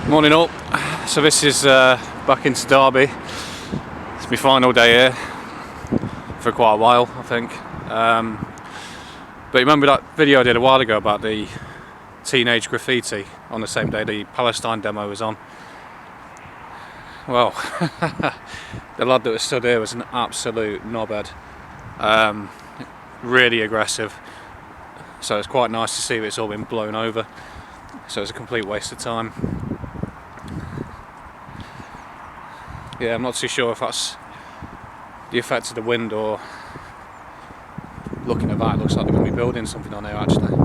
Morning all. So this is back into Derby. It's my final day here for quite a while, I think. But remember that video I did a while ago about the teenage graffiti on the same day the Palestine demo was on? Well, the lad that was stood here was an absolute knobhead. Really aggressive. So it's quite nice to see that it's all been blown over. So it's a complete waste of time. Yeah, I'm not too sure if that's the effect of the wind or looking at that, it looks like they're going to be building something on here actually.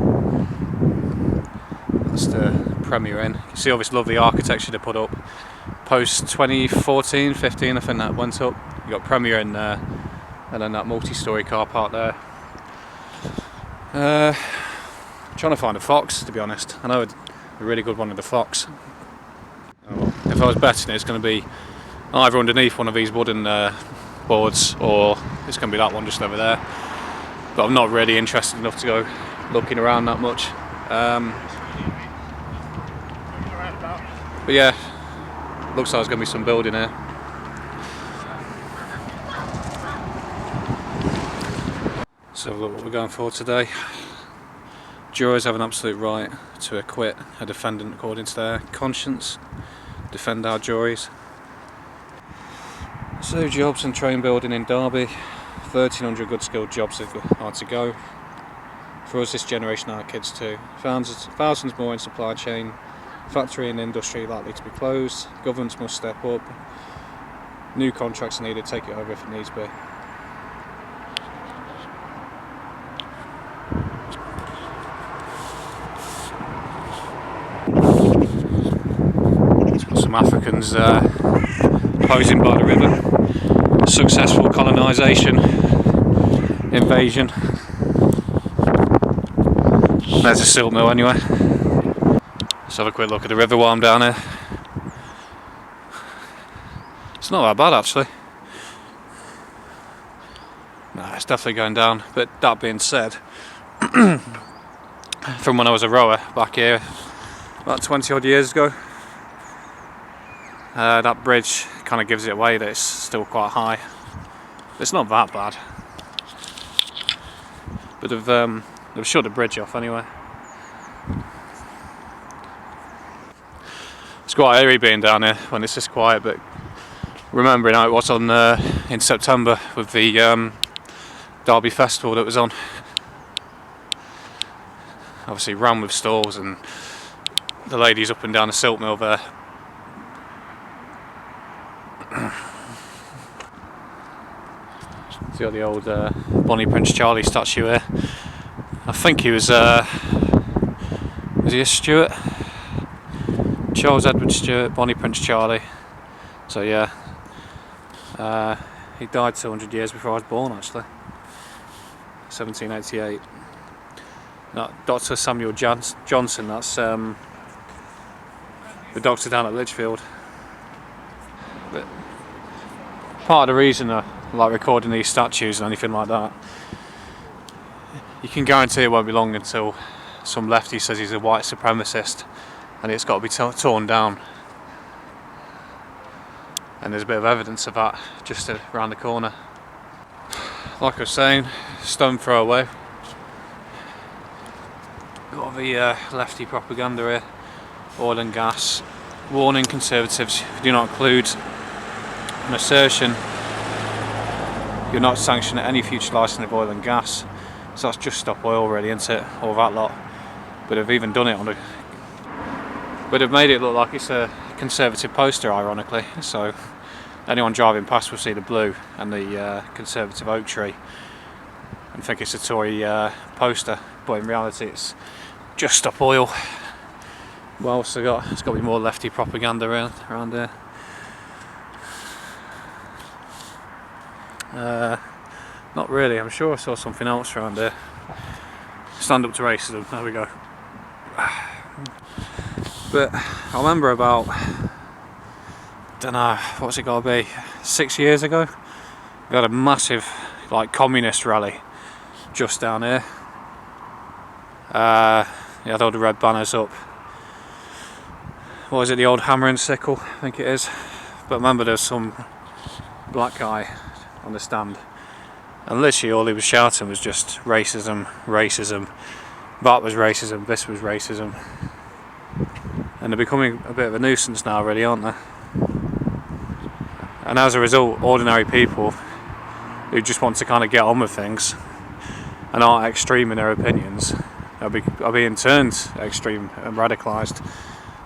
That's the Premier Inn. You can see all this lovely architecture they put up post 2014, 15 I think that went up. You got Premier Inn there and then that multi-storey car park there. Trying to find a fox, to be honest. I know a really good one of the fox. Oh, if I was betting it's going to be either underneath one of these wooden boards or it's going to be that one just over there, but I'm not really interested enough to go looking around that much. But yeah, looks like there's going to be some building here. So look what we're going for today. Jurors have an absolute right to acquit a defendant according to their conscience. Defend our juries. So jobs and train building in Derby, 1,300 good skilled jobs are to go. For us, this generation, our kids too. Thousands more in supply chain, factory and industry likely to be closed. Governments must step up. New contracts are needed, take it over if it needs be. Some Africans posing by the river. Successful colonisation, invasion. There's a Sil Mill anyway. Let's have a quick look at the river while I'm down here. It's not that bad actually. Nah, it's definitely going down. But that being said, from when I was a rower back here about 20 odd years ago, that bridge kind of gives it away that it's still quite high. It's not that bad, but they've shut the bridge off anyway. It's quite eerie being down here when it's this quiet, but remembering how it was on in September with the Derby Festival that was on. Obviously ran with stalls and the ladies up and down the Sil Mill there. See all the old Bonnie Prince Charlie statue here. I think he was he a Stuart? Charles Edward Stuart, Bonnie Prince Charlie. So yeah, he died 200 years before I was born actually. 1788. Dr. Samuel Johnson, that's the doctor down at Lichfield. But part of the reason I like recording these statues and anything like that, you can guarantee it won't be long until some lefty says he's a white supremacist and it's got to be torn down. And there's a bit of evidence of that just around the corner. Like I was saying, stone throw away. Got the lefty propaganda here. Oil and gas. Warning Conservatives, do not include an assertion you're not sanctioning any future licensing of oil and gas. So that's just Stop Oil really, isn't it? All that lot. But they've even done it on but they've made it look like it's a Conservative poster, ironically. So anyone driving past will see the blue and the Conservative oak tree and think it's a Tory poster, but in reality it's just Stop Oil. What else I got? It's got to be more lefty propaganda around here. Not really, I'm sure I saw something else around here. Stand up to racism, there we go. But I remember about, don't know, what's it got to be, 6 years ago? We had a massive communist rally just down here. You had all the red banners up. what was it, the old hammer and sickle, I think it is. But remember, there's some black guy on the stand, and literally all he was shouting was just racism, racism, that was racism, this was racism. And they're becoming a bit of a nuisance now, really, aren't they? And as a result, ordinary people who just want to kind of get on with things and aren't extreme in their opinions are being turned extreme and radicalised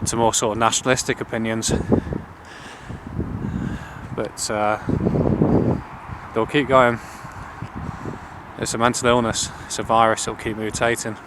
to more sort of nationalistic opinions. But they'll keep going. It's a mental illness, it's a virus, it'll keep mutating.